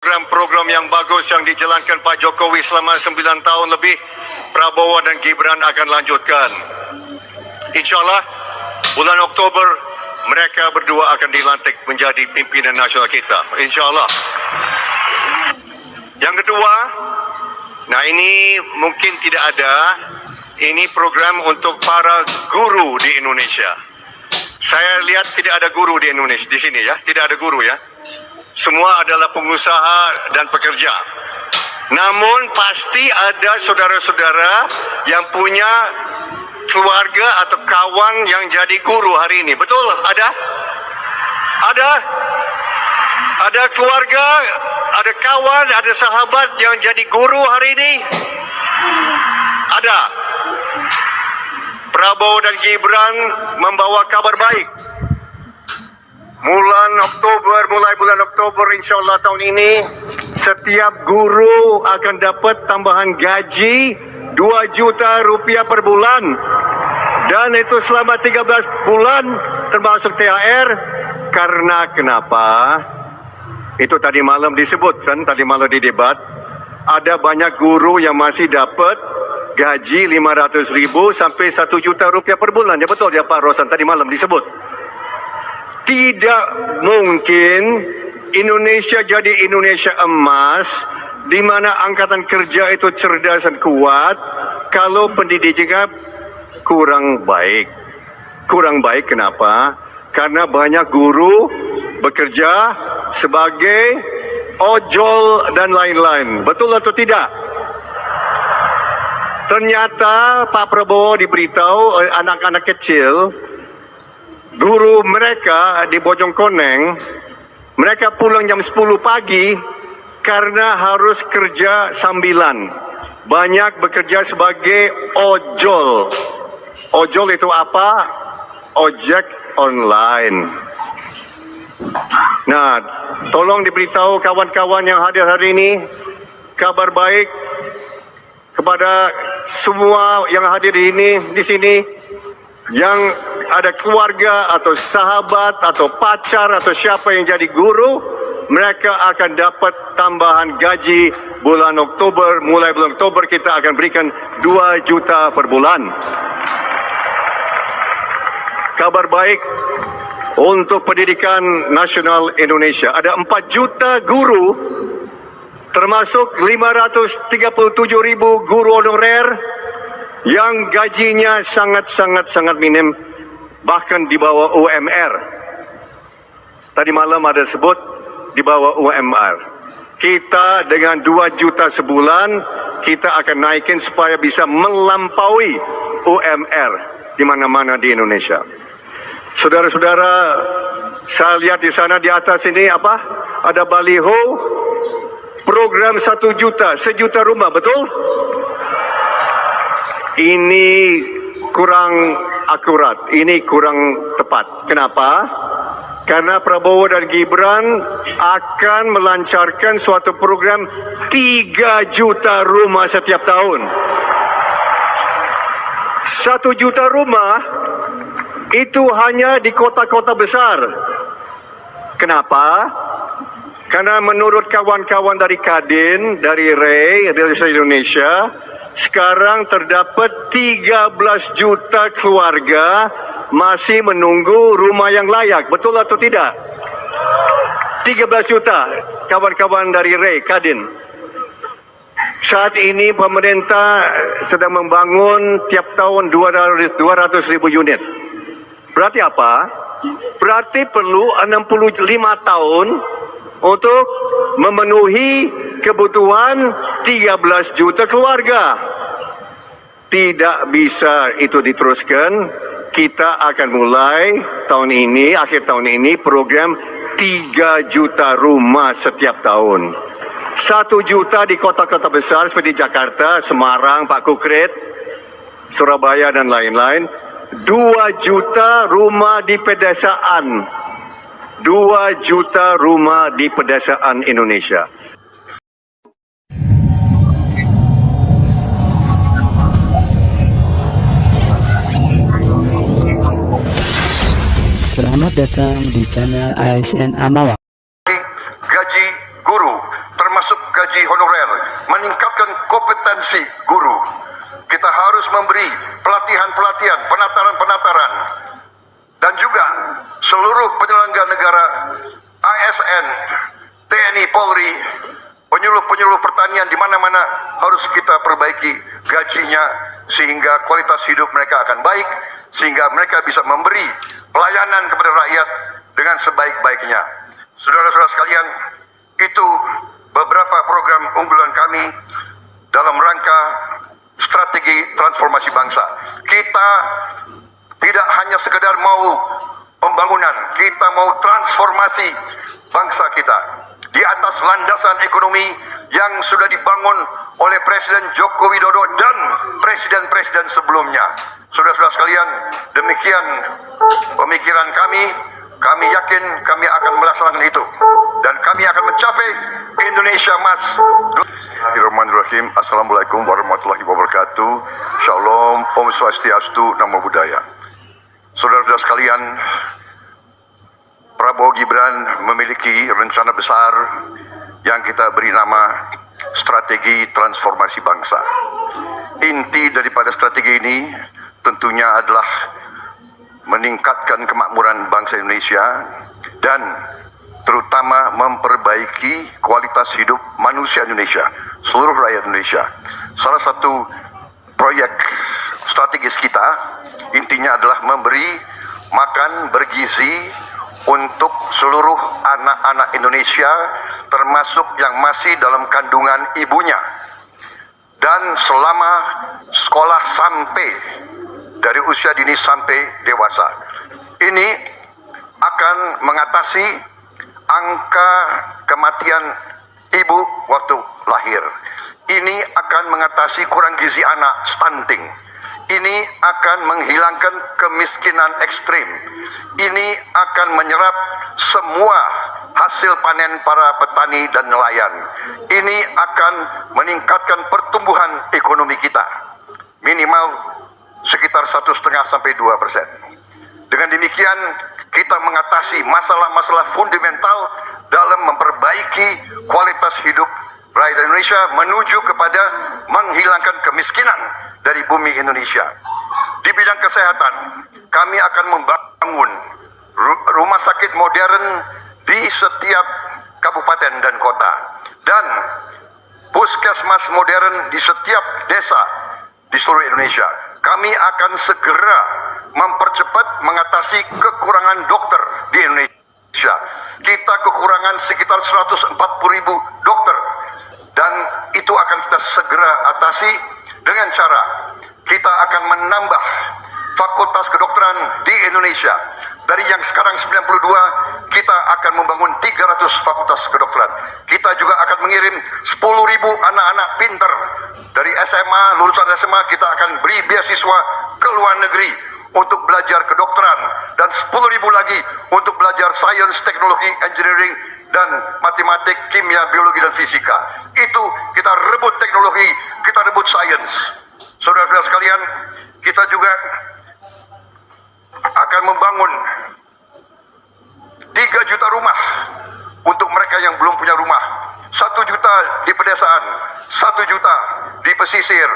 Program-program yang bagus yang dijalankan Pak Jokowi selama 9 tahun lebih, Prabowo dan Gibran akan lanjutkan. InsyaAllah bulan Oktober mereka berdua akan dilantik menjadi pimpinan nasional kita. InsyaAllah. Yang kedua, nah ini mungkin tidak ada, ini program untuk para guru di Indonesia. Saya lihat tidak ada guru di Indonesia, di sini ya, tidak ada guru ya. Semua adalah pengusaha dan pekerja. Namun pasti ada saudara-saudara yang punya keluarga atau kawan yang jadi guru hari ini. Betul? Ada? Ada? Ada keluarga, ada kawan, ada sahabat yang jadi guru hari ini? Ada. Prabowo dan Gibran membawa kabar baik. Mulai bulan Oktober insyaAllah tahun ini, setiap guru akan dapat tambahan gaji 2 juta rupiah per bulan. Dan itu selama 13 bulan termasuk THR. Karena kenapa? Itu tadi malam disebut kan, tadi malam di debat. Ada banyak guru yang masih dapat gaji 500.000 sampai 1 juta rupiah per bulan. Ya betul ya Pak Rosan, tadi malam disebut. Tidak mungkin Indonesia jadi Indonesia emas di mana angkatan kerja itu cerdas dan kuat kalau pendidikannya kurang baik. Kurang baik kenapa? Karena banyak guru bekerja sebagai ojol dan lain-lain. Betul atau tidak? Ternyata Pak Prabowo diberitahu oleh anak-anak kecil, guru mereka di Bojongkoneng, mereka pulang jam 10 pagi karena harus kerja sambilan. Banyak bekerja sebagai ojol. Ojol itu apa? Ojek online. Nah, tolong diberitahu kawan-kawan yang hadir hari ini, kabar baik kepada semua yang hadir di sini, yang ada keluarga atau sahabat atau pacar atau siapa yang jadi guru, mereka akan dapat tambahan gaji bulan Oktober. Mulai bulan Oktober kita akan berikan 2 juta per bulan. Kabar baik untuk pendidikan nasional Indonesia. Ada 4 juta guru, termasuk 537.000 guru honorer yang gajinya sangat minim, bahkan di bawah UMR. Tadi malam ada sebut di bawah UMR. Kita dengan 2 juta sebulan, kita akan naikin supaya bisa melampaui UMR di mana-mana di Indonesia. Saudara-saudara, saya lihat di sana di atas ini apa? Ada baliho program 1 juta, 1 juta rumah, betul? Ini kurang akurat, ini kurang tepat. Kenapa? Karena Prabowo dan Gibran akan melancarkan suatu program 3 juta rumah setiap tahun. 1 juta rumah itu hanya di kota-kota besar. Kenapa? Karena menurut kawan-kawan dari Kadin, dari REI, Real Estate Indonesia, sekarang terdapat 13 juta keluarga masih menunggu rumah yang layak. Betul atau tidak? 13 juta kawan-kawan dari REI, Kadin. Saat ini pemerintah sedang membangun tiap tahun 200.000 unit. Berarti apa? Berarti perlu 65 tahun untuk memenuhi kebutuhan 13 juta keluarga. Tidak bisa itu diteruskan. Kita akan mulai tahun ini, akhir tahun ini, program 3 juta rumah setiap tahun. 1 juta di kota-kota besar seperti Jakarta, Semarang, Pak Kukrit, Surabaya dan lain-lain. 2 juta rumah di pedesaan. 2 juta rumah di pedesaan Indonesia. Selamat datang di channel ASN Amawak. Gaji guru gaji honorer, meningkatkan kompetensi guru. Kita harus memberi pelatihan-pelatihan, penataran-penataran, dan juga seluruh penyelenggara negara, ASN, TNI, Polri, penyuluh-penyuluh pertanian di mana-mana harus kita perbaiki gajinya sehingga kualitas hidup mereka akan baik, sehingga mereka bisa memberi pelayanan kepada rakyat dengan sebaik-baiknya. Saudara-saudara sekalian, itu beberapa program unggulan kami dalam rangka strategi transformasi bangsa. Kita tidak hanya sekedar mau pembangunan, kita mau transformasi bangsa kita di atas landasan ekonomi yang sudah dibangun oleh Presiden Joko Widodo dan presiden-presiden sebelumnya. Saudara-saudara sekalian, demikian pemikiran kami. Kami yakin kami akan melaksanakan itu dan kami akan mencapai Indonesia Emas. Bismillahirrahmanirrahim. Assalamualaikum warahmatullahi wabarakatuh. Shalom, Om Swastiastu, Namo Buddhaya. Saudara-saudara sekalian, Prabowo Gibran memiliki rencana besar yang kita beri nama strategi transformasi bangsa. Inti daripada strategi ini tentunya adalah meningkatkan kemakmuran bangsa Indonesia dan terutama memperbaiki kualitas hidup manusia Indonesia, seluruh rakyat Indonesia. Salah satu proyek strategis kita intinya adalah memberi makan bergizi untuk seluruh anak-anak Indonesia, termasuk yang masih dalam kandungan ibunya, dan selama sekolah sampai dari usia dini sampai dewasa. Ini akan mengatasi angka kematian ibu waktu lahir. Ini akan mengatasi kurang gizi anak, stunting. Ini akan menghilangkan kemiskinan ekstrim. Ini akan menyerap semua hasil panen para petani dan nelayan. Ini akan meningkatkan pertumbuhan ekonomi kita minimal sekitar 1,5 sampai 2%. Dengan demikian kita mengatasi masalah-masalah fundamental dalam memperbaiki kualitas hidup rakyat Indonesia menuju kepada menghilangkan kemiskinan dari bumi Indonesia. Di bidang kesehatan, kami akan membangun rumah sakit modern di setiap kabupaten dan kota, dan puskesmas modern di setiap desa di seluruh Indonesia. Kami akan segera mempercepat mengatasi kekurangan dokter di Indonesia. Kita kekurangan sekitar 140.000 dokter, dan itu akan kita segera atasi dengan cara kita akan menambah fakultas kedokteran di Indonesia. Dari yang sekarang 92, kita akan membangun 300 fakultas kedokteran. Kita juga akan mengirim 10.000 anak-anak pinter dari SMA, lulusan SMA. Kita akan beri beasiswa ke luar negeri untuk belajar kedokteran, dan 10.000 lagi untuk belajar sains, teknologi, engineering, dan matematik, kimia, biologi, dan fisika. Itu kita rebut teknologi, kita rebut sains. Saudara-saudara sekalian, kita juga akan membangun 3 juta rumah untuk mereka yang belum punya rumah. 1 juta di pedesaan, 1 juta di pesisir,